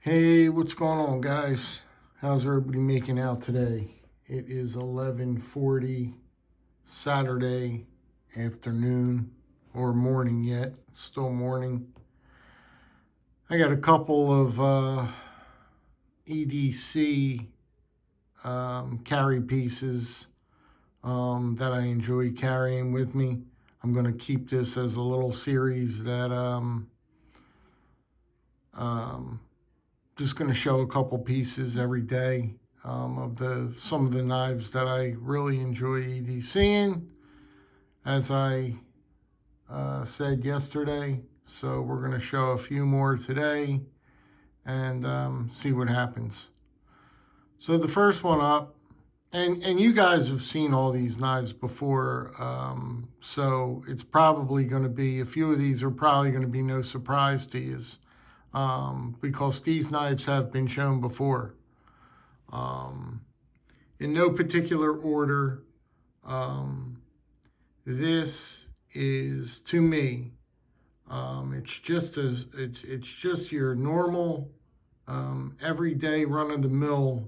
Hey, what's going on, guys? How's everybody making out today? It is 11:40 Saturday afternoon, or morning yet. It's still morning. I got a couple of EDC carry pieces that I enjoy carrying with me. I'm going to keep this as a little series that just going to show a couple pieces every day of some of the knives that I really enjoy EDCing, as I said yesterday. So we're going to show a few more today and see what happens. So the first one up, and you guys have seen all these knives before, so it's probably going to be, a few of these are probably going to be no surprise to you. Because these knives have been shown before. In no particular order, this is, to me, it's just your normal, everyday run-of-the-mill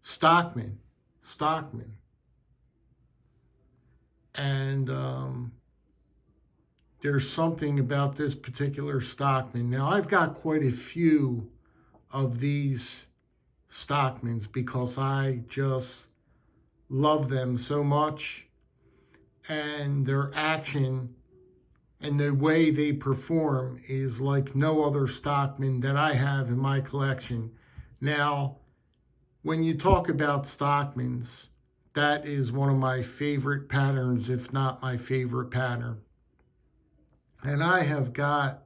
Stockman, and there's something about this particular Stockman. Now, I've got quite a few of these Stockmans because I just love them so much, and their action and the way they perform is like no other Stockman that I have in my collection. Now, when you talk about Stockmans, that is one of my favorite patterns, if not my favorite pattern. And I have got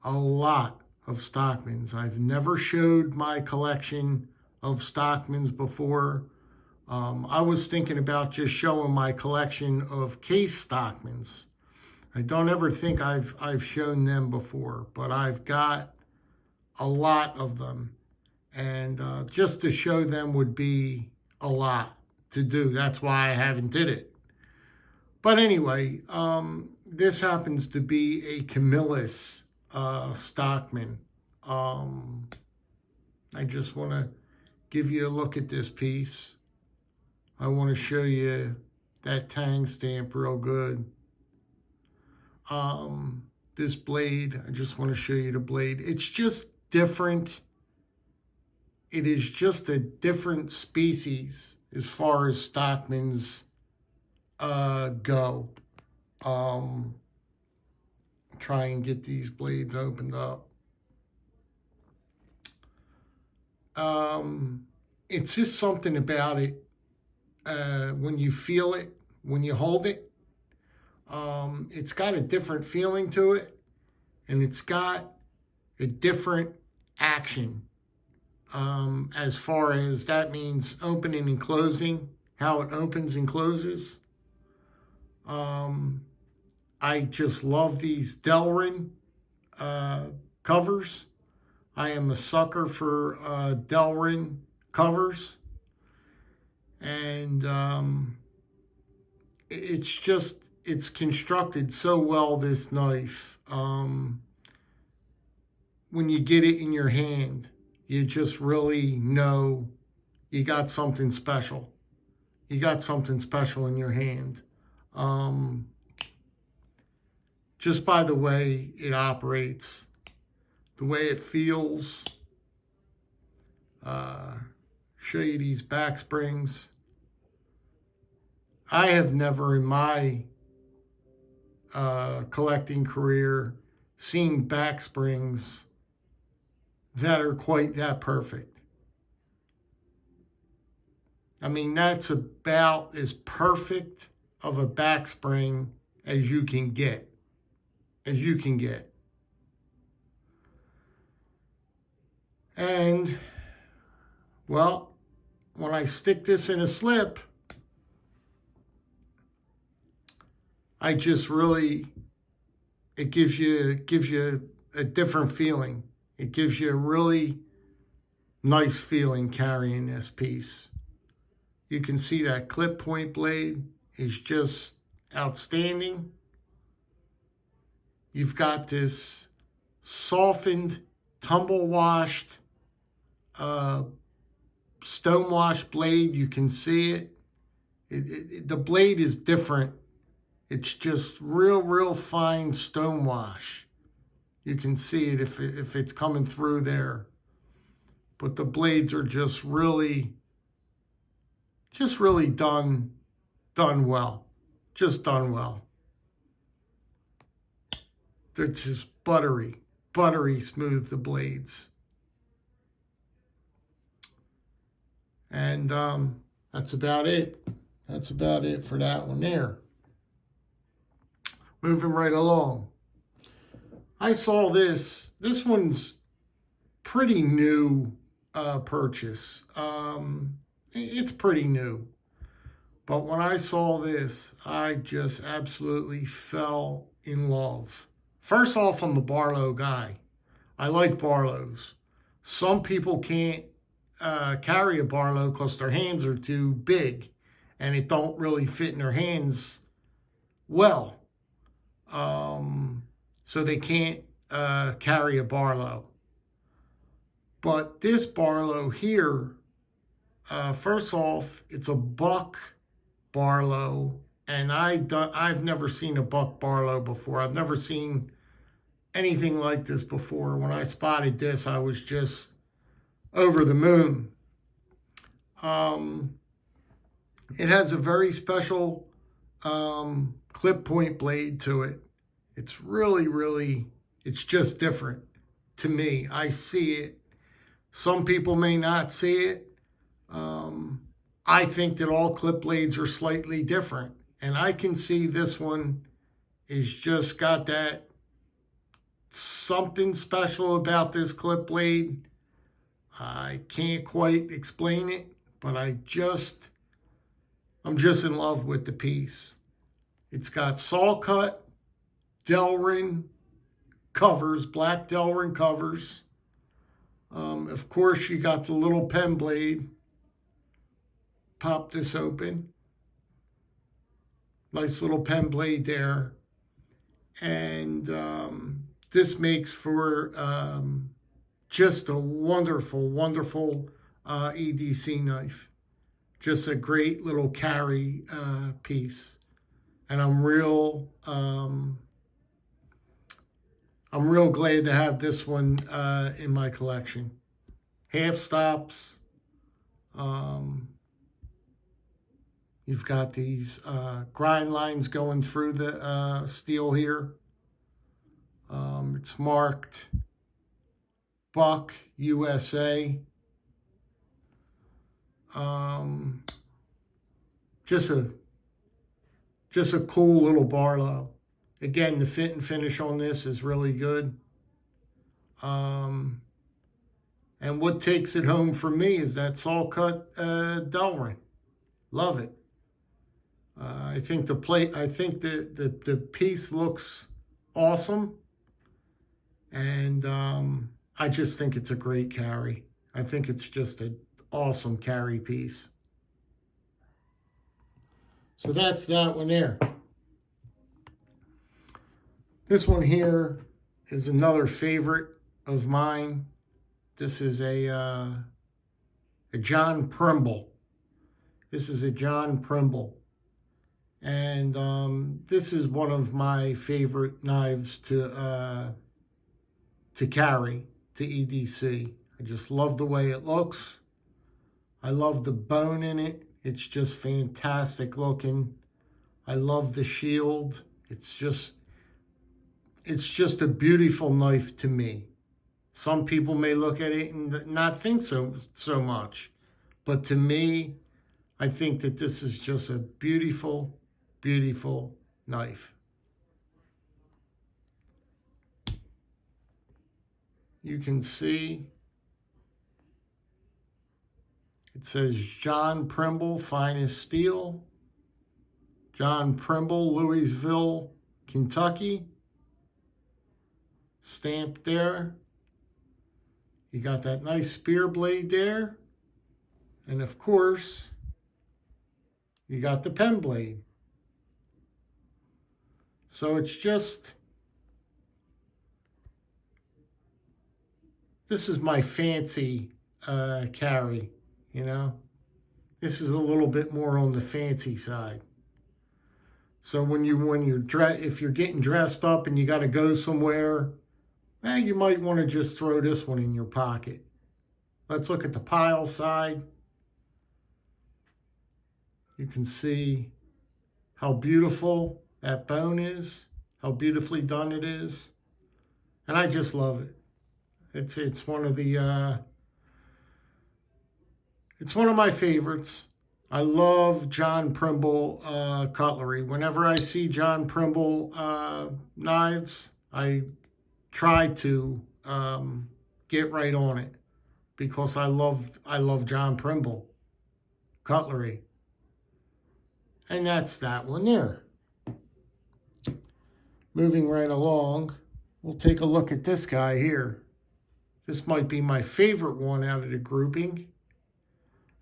a lot of Stockmans. I've never showed my collection of Stockmans before. I was thinking about just showing my collection of case Stockmans. I don't ever think I've shown them before, but I've got a lot of them. And just to show them would be a lot to do. That's why I haven't did it. But anyway, this happens to be a Camillus Stockman. I just want to give you a look at this piece. I want to show you that tang stamp real good. This blade, I just want to show you the blade. It's just different. It is just a different species as far as Stockmans go. Try and get these blades opened up. It's just something about it when you feel it, when you hold it. It's got a different feeling to it, and it's got a different action as far as that means opening and closing, how it opens and closes. I just love these Delrin covers. I am a sucker for Delrin covers. And it's constructed so well, this knife. When you get it in your hand, you just really know you got something special. You got something special in your hand. Just by the way it operates, the way it feels. Show you these back springs. I have never in my collecting career seen back springs that are quite that perfect. I mean, that's about as perfect of a back spring as you can get. And, well, when I stick this in a slip, I just really, it gives you a different feeling. It gives you a really nice feeling carrying this piece. You can see that clip point blade is just outstanding. You've got this softened, tumble washed, stone wash blade. You can see it. The blade is different. It's just real fine stone wash. You can see it if it's coming through there. But the blades are just really done well. Just done well. They're just buttery smooth, the blades. And that's about it. That's about it for that one there. Moving right along. I saw this. This one's pretty new purchase. It's pretty new. But when I saw this, I just absolutely fell in love. First off, I'm a Barlow guy. I like Barlows. Some people can't carry a Barlow because their hands are too big and it don't really fit in their hands well. So they can't carry a Barlow. But this Barlow here, first off, it's a buck Barlow, and I've never seen a buck Barlow before. I've never seen anything like this before. When I spotted this, I was just over the moon. It has a very special clip point blade to it. It's really, it's just different to me. I see it. Some people may not see it. I think that all clip blades are slightly different. And I can see this one is just got that something special about this clip blade. I can't quite explain it, but I'm just in love with the piece. It's got saw cut Delrin covers, black Delrin covers. Of course, you got the little pen blade. Pop this open. Nice little pen blade there. And this makes for just a wonderful EDC knife. Just a great little carry piece. And I'm real glad to have this one in my collection. Half stops. You've got these grind lines going through the steel here. It's marked Buck USA. Just a cool little Barlow. Again, the fit and finish on this is really good. And what takes it home for me is that saw cut Delrin. Love it. I think the piece looks awesome. And I just think it's a great carry. I think it's just an awesome carry piece. So that's that one there. This one here is another favorite of mine. This is a John Primble. This is a John Primble. And this is one of my favorite knives to carry, to EDC. I just love the way it looks. I love the bone in it. It's just fantastic looking. I love the shield. It's just a beautiful knife to me. Some people may look at it and not think so much. But to me, I think that this is just a beautiful knife. You can see it says John Primble, finest steel. John Primble, Louisville, Kentucky. Stamped there. You got that nice spear blade there. And of course, you got the pen blade. So it's just This is my fancy carry, you know. This is a little bit more on the fancy side. So when you're if you're getting dressed up and you got to go somewhere, you might want to just throw this one in your pocket. Let's look at the pile side. You can see how beautiful that bone is, how beautifully done it is, and I just love it. It's one of the it's one of my favorites. I love John Primble cutlery. Whenever I see John Primble knives, I try to get right on it because I love John Primble cutlery. And that's that one there. Moving right along, we'll take a look at this guy here. This might be my favorite one out of the grouping.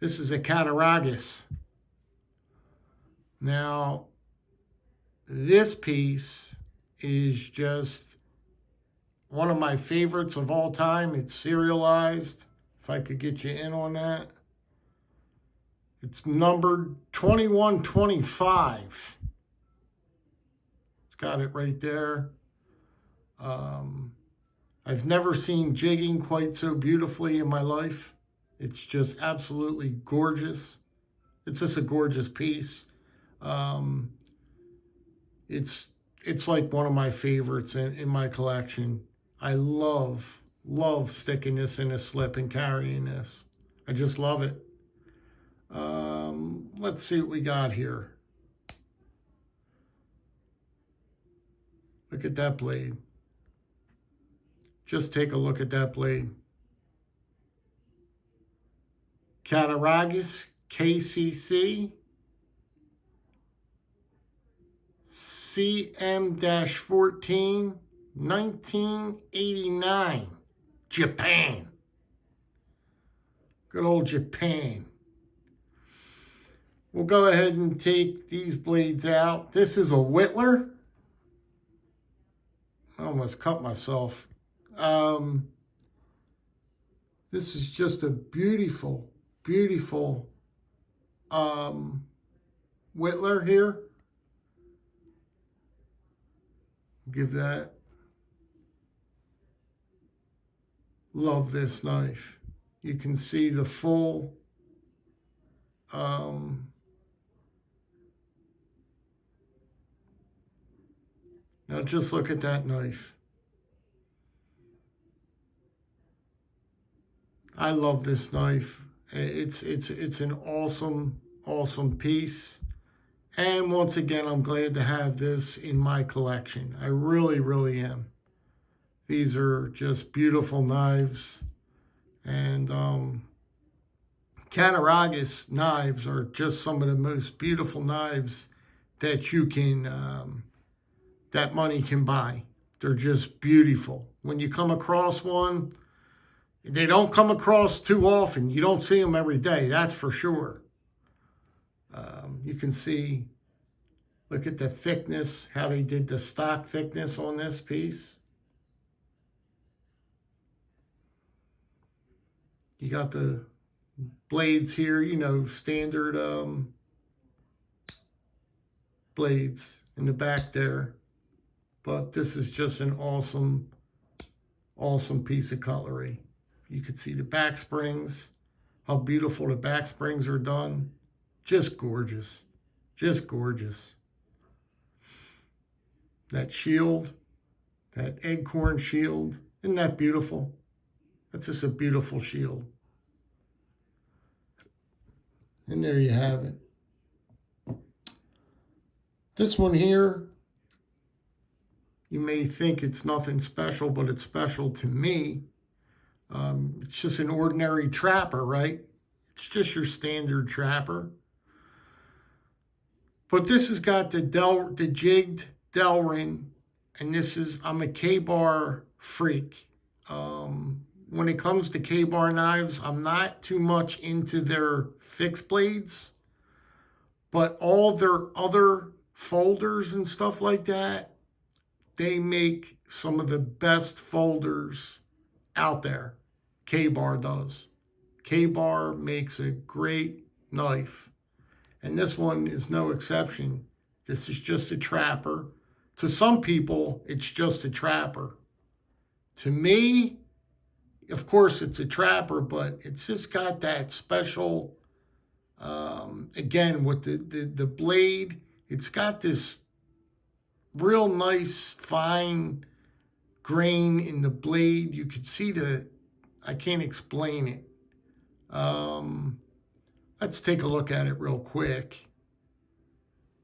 This is a Cattaraugus. Now, this piece is just one of my favorites of all time. It's serialized. If I could get you in on that. It's numbered 2125. It's got it right there. I've never seen jigging quite so beautifully in my life. It's just absolutely gorgeous. It's just a gorgeous piece. It's like one of my favorites in my collection. I love sticking this in a slip and carrying this. I just love it. Let's see what we got here. Look at that blade. Just take a look at that blade. Cattaraugus KCC CM-14 1989 Japan. Good old Japan. We'll go ahead and take these blades out. This is a whittler. I almost cut myself. This is just a beautiful, beautiful whittler here. Give that. Love this knife. You can see the full now just look at that knife. I love this knife. It's an awesome piece. And once again, I'm glad to have this in my collection. I really am. These are just beautiful knives. And Cattaraugus knives are just some of the most beautiful knives that you can, that money can buy. They're just beautiful. When you come across one, they don't come across too often. You don't see them every day, that's for sure. You can see, look at the thickness, how they did the stock thickness on this piece. You got the blades here, you know, standard blades in the back there. But this is just an awesome piece of cutlery. You can see the back springs, how beautiful the back springs are done. Just gorgeous. Just gorgeous. That shield, that acorn shield, isn't that beautiful? That's just a beautiful shield. And there you have it. This one here, you may think it's nothing special, but it's special to me. It's just an ordinary trapper, right? It's just your standard trapper. But this has got the jigged Delrin, and I'm a Kabar freak. When it comes to Kabar knives, I'm not too much into their fixed blades, but all their other folders and stuff like that, they make some of the best folders out there. Kabar does. Kabar makes a great knife. And this one is no exception. This is just a trapper. To some people, it's just a trapper. To me, of course, it's a trapper, but it's just got that special, again, with the blade, it's got this real nice, fine grain in the blade. You could see I can't explain it. Let's take a look at it real quick.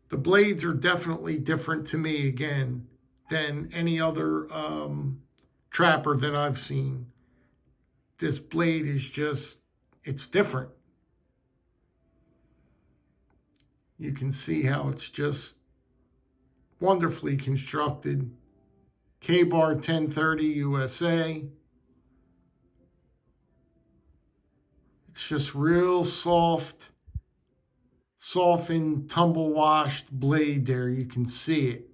The blades are definitely different to me, again, than any other trapper that I've seen. This blade is just, it's different. You can see how it's just wonderfully constructed. Kabar 1030 USA. It's just real soft, softened, tumble-washed blade there. You can see it.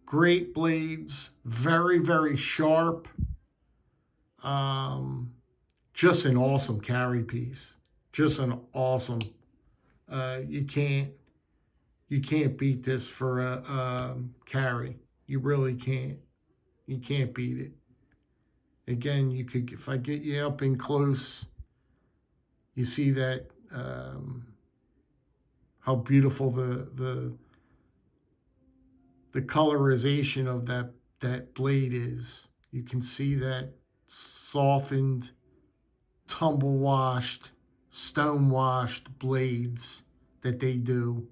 Great blades, very, very sharp. Just an awesome carry piece. Just an awesome. You can't beat this for a carry. You really can't. You can't beat it. Again, you could, if I get you up in close, you see that how beautiful the colorization of that blade is. You can see that softened, tumble-washed, stone-washed blades that they do.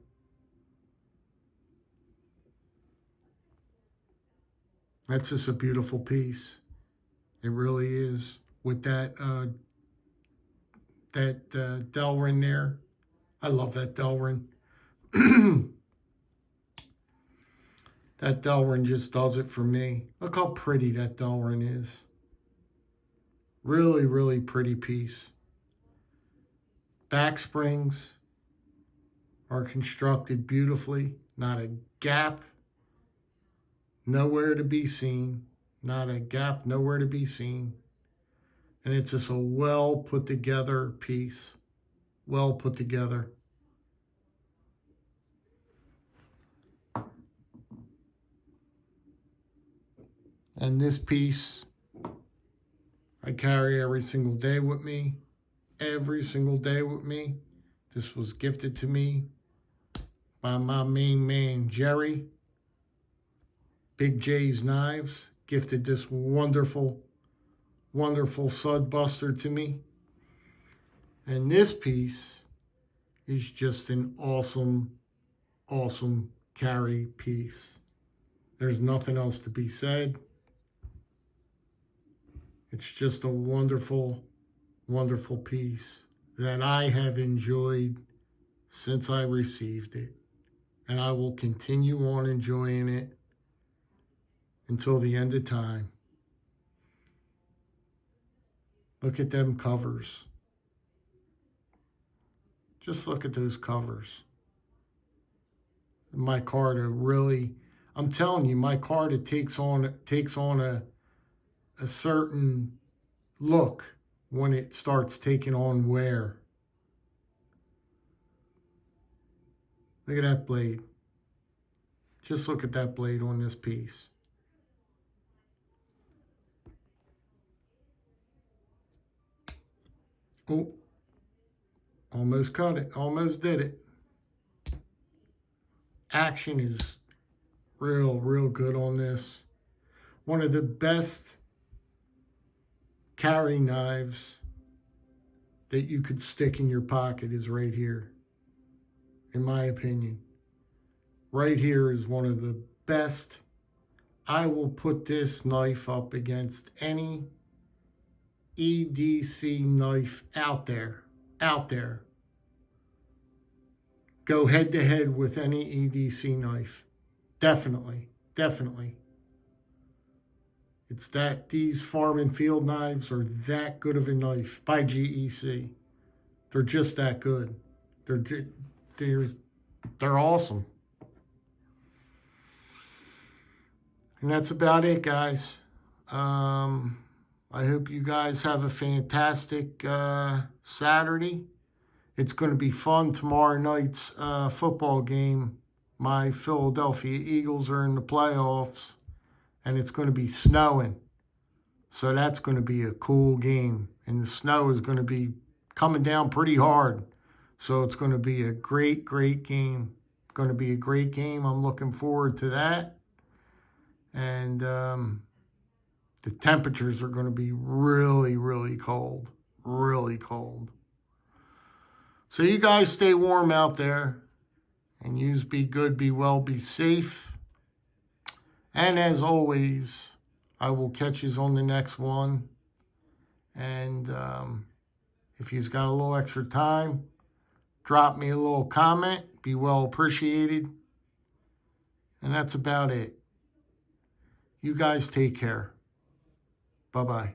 That's just a beautiful piece. It really is. With that Delrin there. I love that Delrin. That Delrin just does it for me. Look how pretty that Delrin is. Really, really pretty piece. Back springs are constructed beautifully. Not a gap, nowhere to be seen. Not a gap, nowhere to be seen. And it's just a well put together piece. Well put together. And this piece, I carry every single day with me. Every single day with me. This was gifted to me by my main man, Jerry. Big J's Knives gifted this wonderful, wonderful Sodbuster to me. And this piece is just an awesome, awesome carry piece. There's nothing else to be said. It's just a wonderful, wonderful piece that I have enjoyed since I received it. And I will continue on enjoying it until the end of time. Look at them covers. Just look at those covers. My card really, I'm telling you, my card, it takes on a certain look when it starts taking on wear. Look at that blade. Just look at that blade on this piece. Oh, almost cut it, almost did it. Action is real, real good on this. One of the best carry knives that you could stick in your pocket is right here, in my opinion. Right here is one of the best. I will put this knife up against any EDC knife out there. Go head to head with any EDC knife. Definitely. It's that these farm and field knives are that good of a knife by GEC. They're just that good. They're awesome. And that's about it, guys. I hope you guys have a fantastic Saturday. It's going to be fun tomorrow night's football game. My Philadelphia Eagles are in the playoffs, and it's going to be snowing. So that's going to be a cool game. And the snow is going to be coming down pretty hard. So it's going to be a great, great game. Going to be a great game. I'm looking forward to that. And the temperatures are going to be really, really cold. Really cold. So you guys stay warm out there. And yous be good, be well, be safe. And as always, I will catch yous on the next one. And if you've got a little extra time, drop me a little comment. Be well appreciated. And that's about it. You guys take care. Bye-bye.